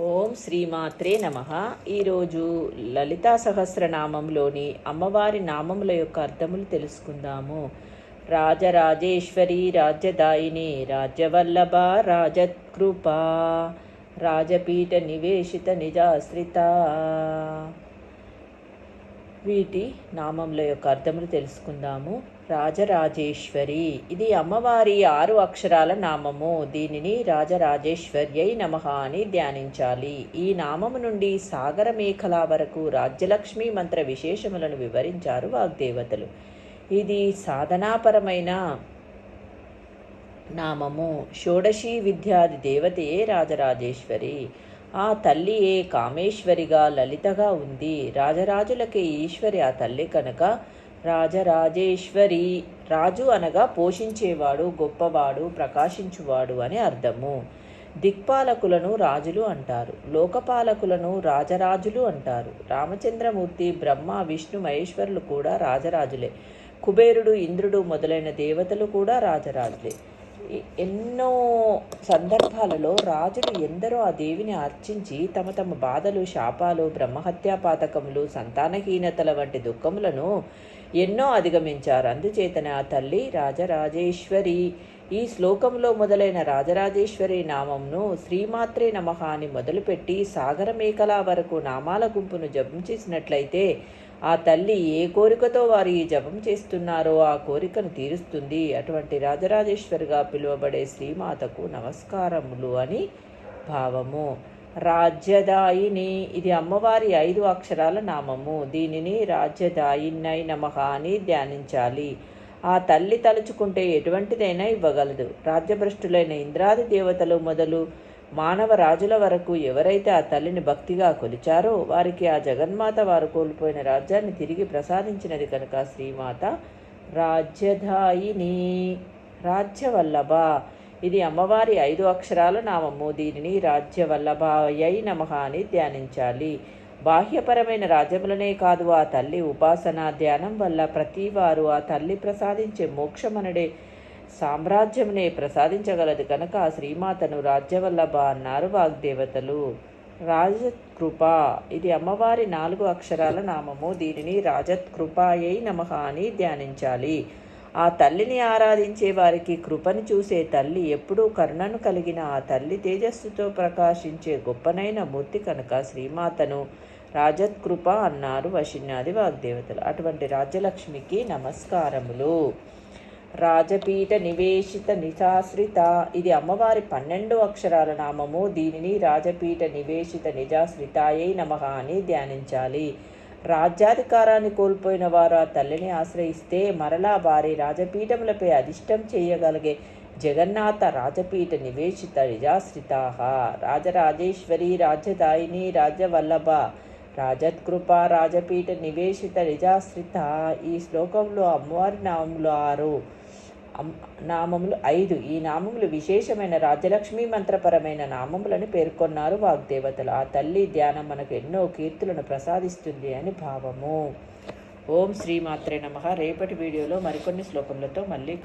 ఓం శ్రీమాత్రే నమః. ఈరోజు లలితా సహస్రనామంలోని అమ్మవారి నామముల యొక్క అర్థములు తెలుసుకుందాము. రాజరాజేశ్వరి, రాజ్యదాయిని, రాజ్యవల్లభ, రాజకృప, రాజపీఠ నివేశిత నిజాశ్రిత. వీటి నామముల యొక్క అర్థములు తెలుసుకుందాము. రాజరాజేశ్వరి, ఇది అమ్మవారి 6 అక్షరాల నామము. దీనిని రాజరాజేశ్వర్యై నమః అని ధ్యానించాలి. ఈ నామము నుండి సాగర మేఖల వరకు రాజ్యలక్ష్మి మంత్ర విశేషములను వివరించారు వాగ్దేవతలు. ఇది సాధనాపరమైన నామము. షోడశీ విద్యాది దేవతయే రాజరాజేశ్వరి. ఆ తల్లియే కామేశ్వరిగా లలితగా ఉంది. రాజరాజులకే ఈశ్వరి ఆ తల్లి కనుక రాజరాజేశ్వరి. రాజు అనగా పోషించేవాడు, గొప్పవాడు, ప్రకాశించువాడు అని అర్థము. దిక్పాలకులను రాజులు అంటారు, లోకపాలకులను రాజరాజులు అంటారు. రామచంద్రమూర్తి, బ్రహ్మ, విష్ణు, మహేశ్వరులు కూడా రాజరాజులే. కుబేరుడు, ఇంద్రుడు మొదలైన దేవతలు కూడా రాజరాజులే. ఎన్నో సందర్భాలలో రాజులు ఎందరో ఆ దేవిని అర్చించి తమ తమ బాధలు, శాపాలు, బ్రహ్మహత్యా పాతకములు, సంతానహీనతల వంటి దుఃఖములను ఎన్నో అధిగమించారు. అందుచేతనే ఆ తల్లి రాజరాజేశ్వరి. ఈ శ్లోకంలో మొదలైన రాజరాజేశ్వరి నామంను శ్రీమాత్రే నమః అని మొదలుపెట్టి సాగర మేఖల వరకు నామాల గుంపును జపం చేసినట్లయితే ఆ తల్లి ఏ కోరికతో వారు ఈ జపం చేస్తున్నారో ఆ కోరికను తీరుస్తుంది. అటువంటి రాజరాజేశ్వరిగా పిలువబడే శ్రీమాతకు నమస్కారములు అని భావము. రాజ్యదాయిని, ఇది అమ్మవారి 5 అక్షరాల నామము. దీనిని రాజ్యదాయినై నమః అని ధ్యానించాలి. ఆ తల్లి తలుచుకుంటే ఎటువంటిదైనా ఇవ్వగలదు. రాజ్యభ్రష్టులైన ఇంద్రాది దేవతలు మొదలు మానవ రాజుల వరకు ఎవరైతే ఆ తల్లిని భక్తిగా కొలిచారో వారికి ఆ జగన్మాత వారు కోల్పోయిన రాజ్యాన్ని తిరిగి ప్రసాదించినది కనుక శ్రీమాత రాజ్యదాయిని. రాజ్యవల్లభ, ఇది అమ్మవారి 5 అక్షరాల నామము. దీనిని రాజ్యవల్లభాయై నమః అని ధ్యానించాలి. బాహ్యపరమైన రాజ్యములనే కాదు, ఆ తల్లి ఉపాసన ధ్యానం వల్ల ప్రతివారు ఆ తల్లి ప్రసాదించే మోక్షమనడే సామ్రాజ్యమునే ప్రసాదించగలదు కనుక ఆ శ్రీమాతను రాజ్యవల్లభ అన్నారు వాగ్దేవతలు. రాజకృప, ఇది అమ్మవారి 4 అక్షరాల నామము. దీనిని రాజకృపాయై నమః అని ధ్యానించాలి. ఆ తల్లిని ఆరాధించే వారికి కృపను చూసే తల్లి, ఎప్పుడూ కరుణను కలిగిన ఆ తల్లి తేజస్సుతో ప్రకాశించే గొప్పనైన మూర్తి కనుక శ్రీమాతను రాజకృప అన్నారు వశిన్యాది వాగ్దేవతలు. అటువంటి రాజ్యలక్ష్మికి నమస్కారములు. రాజపీఠ నివేశిత నిజాశ్రిత, ఇది అమ్మవారి 12 అక్షరాల నామము. దీనిని రాజపీఠ నివేశిత నిజాశ్రితాయై నమః అని ధ్యానించాలి. రాజ్యాధికారాన్ని కోల్పోయిన వారు ఆ తల్లిని ఆశ్రయిస్తే మరలా వారి రాజపీఠములపై అధిష్టం చేయగలిగే జగన్నాథ రాజపీఠ నివేశిత నిజాశ్రితా. రాజరాజేశ్వరి, రాజ్యదాయిని, రాజ్యవల్లభ, రాజకృప, రాజపీఠ నివేశిత నిజాశ్రిత. ఈ శ్లోకంలో అమ్మవారి నామములు 5. ఈ నామములు విశేషమైన రాజ్యలక్ష్మి మంత్రపరమైన నామములను పేర్కొన్నారు వాగ్దేవతలు. ఆ తల్లి ధ్యానం మనకు ఎన్నో కీర్తులను ప్రసాదిస్తుంది అని భావము. ఓం శ్రీమాత్రే నమః. రేపటి వీడియోలో మరికొన్ని శ్లోకములతో మళ్ళీ